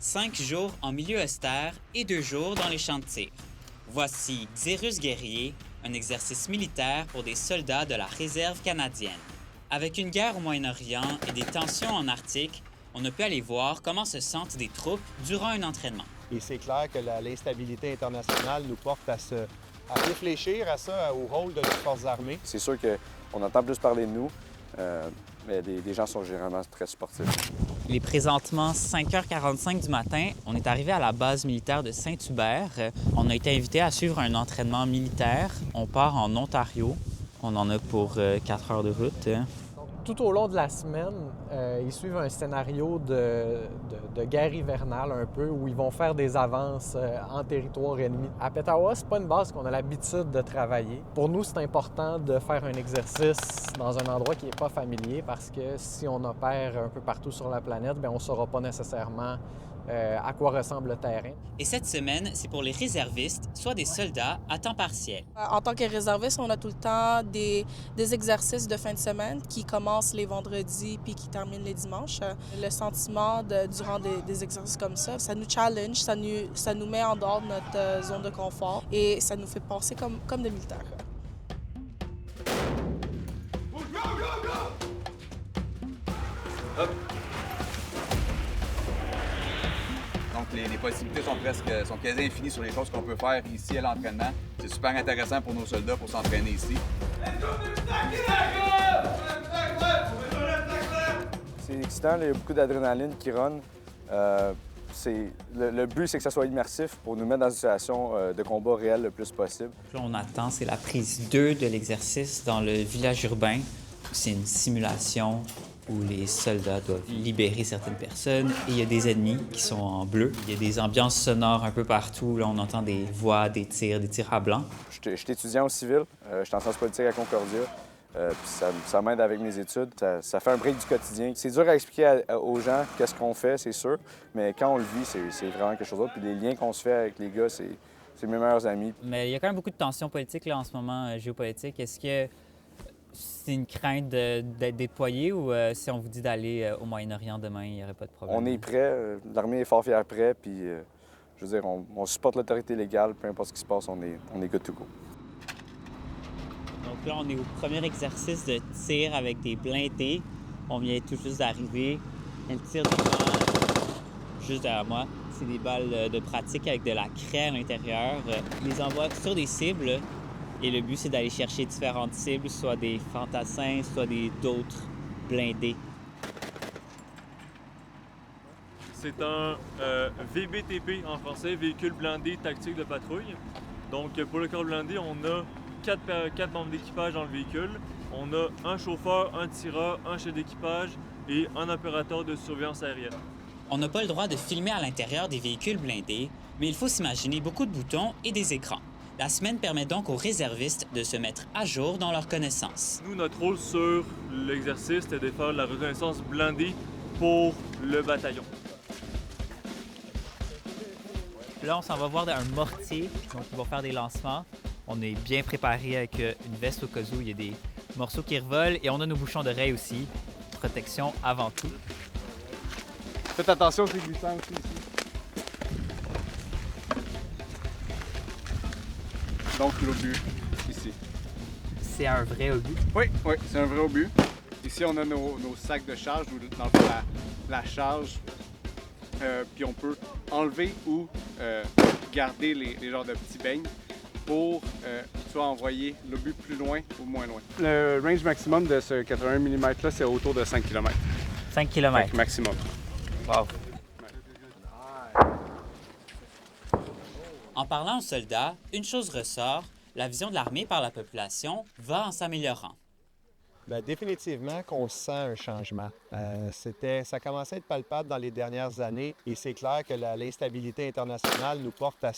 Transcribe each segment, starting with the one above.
5 jours en milieu austère et 2 jours dans les champs de tir. Voici Xerus Guerrier, un exercice militaire pour des soldats de la réserve canadienne. Avec une guerre au Moyen-Orient et des tensions en Arctique, on ne peut aller voir comment se sentent des troupes durant un entraînement. Et c'est clair que l'instabilité internationale nous porte à réfléchir à ça, au rôle de nos forces armées. C'est sûr qu'on entend plus parler de nous, mais les gens sont généralement très sportifs. Il est présentement 5h45 du matin. On est arrivé à la base militaire de Saint-Hubert. On a été invité à suivre un entraînement militaire. On part en Ontario. On en a pour 4 heures de route. Tout au long de la semaine, ils suivent un scénario de guerre hivernale un peu, où ils vont faire des avances en territoire ennemi. À Petawa, c'est pas une base qu'on a l'habitude de travailler. Pour nous, c'est important de faire un exercice dans un endroit qui n'est pas familier, parce que si on opère un peu partout sur la planète, bien, on ne saura pas nécessairement à quoi ressemble le terrain. Et cette semaine, c'est pour les réservistes, soit des soldats à temps partiel. En tant que réserviste, on a tout le temps des exercices de fin de semaine qui commencent les vendredis puis qui terminent les dimanches. Le sentiment durant des exercices comme ça nous challenge, ça nous met en dehors de notre zone de confort et ça nous fait penser comme des militaires. Hop. Donc, les possibilités sont quasi infinies sur les choses qu'on peut faire ici à l'entraînement. C'est super intéressant pour nos soldats pour s'entraîner ici. C'est excitant, il y a beaucoup d'adrénaline qui run. Le but, c'est que ça soit immersif pour nous mettre dans une situation de combat réel le plus possible. Là, on attend, c'est la prise 2 de l'exercice dans le village urbain. C'est une simulation où les soldats doivent libérer certaines personnes et il y a des ennemis qui sont en bleu. Il y a des ambiances sonores un peu partout. Là, on entend des voix, des tirs à blanc. Je suis étudiant au civil, je suis en sciences politiques à Concordia. Puis ça m'aide avec mes études. Ça fait un break du quotidien. C'est dur à expliquer aux gens qu'est-ce qu'on fait, c'est sûr, mais quand on le vit, c'est vraiment quelque chose d'autre. Puis les liens qu'on se fait avec les gars, c'est mes meilleurs amis. Mais il y a quand même beaucoup de tensions politiques là, en ce moment, géopolitiques. Est-ce que c'est une crainte d'être déployé ou si on vous dit d'aller au Moyen-Orient demain, il n'y aurait pas de problème? On est prêt. L'armée est fort fière prêt. Puis, je veux dire, on supporte l'autorité légale. Peu importe ce qui se passe, on est good to go. Donc là, on est au premier exercice de tir avec des blindés. On vient tout juste d'arriver. Elle tire juste derrière moi. C'est des balles de pratique avec de la craie à l'intérieur. Ils les envoient sur des cibles. Et le but, c'est d'aller chercher différentes cibles, soit des fantassins, soit d'autres blindés. C'est un VBTP en français, véhicule blindé tactique de patrouille. Donc pour le corps blindé, on a quatre membres d'équipage dans le véhicule. On a un chauffeur, un tireur, un chef d'équipage et un opérateur de surveillance aérienne. On n'a pas le droit de filmer à l'intérieur des véhicules blindés, mais il faut s'imaginer beaucoup de boutons et des écrans. La semaine permet donc aux réservistes de se mettre à jour dans leurs connaissances. Nous, notre rôle sur l'exercice, c'était de faire la reconnaissance blindée pour le bataillon. Là, on s'en va voir un mortier, donc ils vont faire des lancements. On est bien préparé avec une veste au cas où il y a des morceaux qui revolent et on a nos bouchons d'oreilles aussi. Protection avant tout. Faites attention, c'est glissant aussi ici. Donc, l'obus, ici. C'est un vrai obus? Oui, c'est un vrai obus. Ici, on a nos sacs de charge, ou dans le fond, la charge. Puis on peut enlever ou garder les genres de petits beignes pour soit envoyer l'obus plus loin ou moins loin. Le range maximum de ce 81 mm-là, c'est autour de 5 km. 5 km. Maximum. Wow. En parlant aux soldats, une chose ressort, la vision de l'armée par la population va en s'améliorant. Bien, définitivement qu'on sent un changement. Ça commençait à être palpable dans les dernières années et c'est clair que l'instabilité internationale nous porte à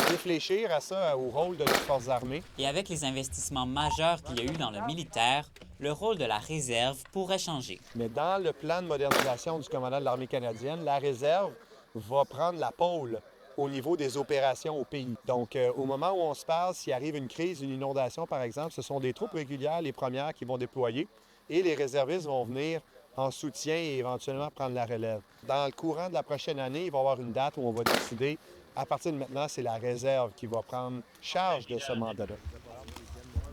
réfléchir à ça, au rôle de nos forces armées. Et avec les investissements majeurs qu'il y a eu dans le militaire, le rôle de la réserve pourrait changer. Mais dans le plan de modernisation du commandant de l'armée canadienne, la réserve va prendre la pôle au niveau des opérations au pays. Donc, au moment où on se parle, s'il arrive une crise, une inondation, par exemple, ce sont des troupes régulières, les premières, qui vont déployer et les réservistes vont venir en soutien et éventuellement prendre la relève. Dans le courant de la prochaine année, il va y avoir une date où on va décider. À partir de maintenant, c'est la réserve qui va prendre charge de ce mandat-là.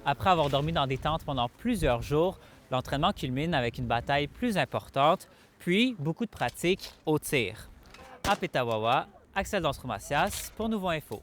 Après avoir dormi dans des tentes pendant plusieurs jours, l'entraînement culmine avec une bataille plus importante, puis beaucoup de pratiques au tir. À Petawawa, Axel Danstrom-Macias pour Nouveau Info.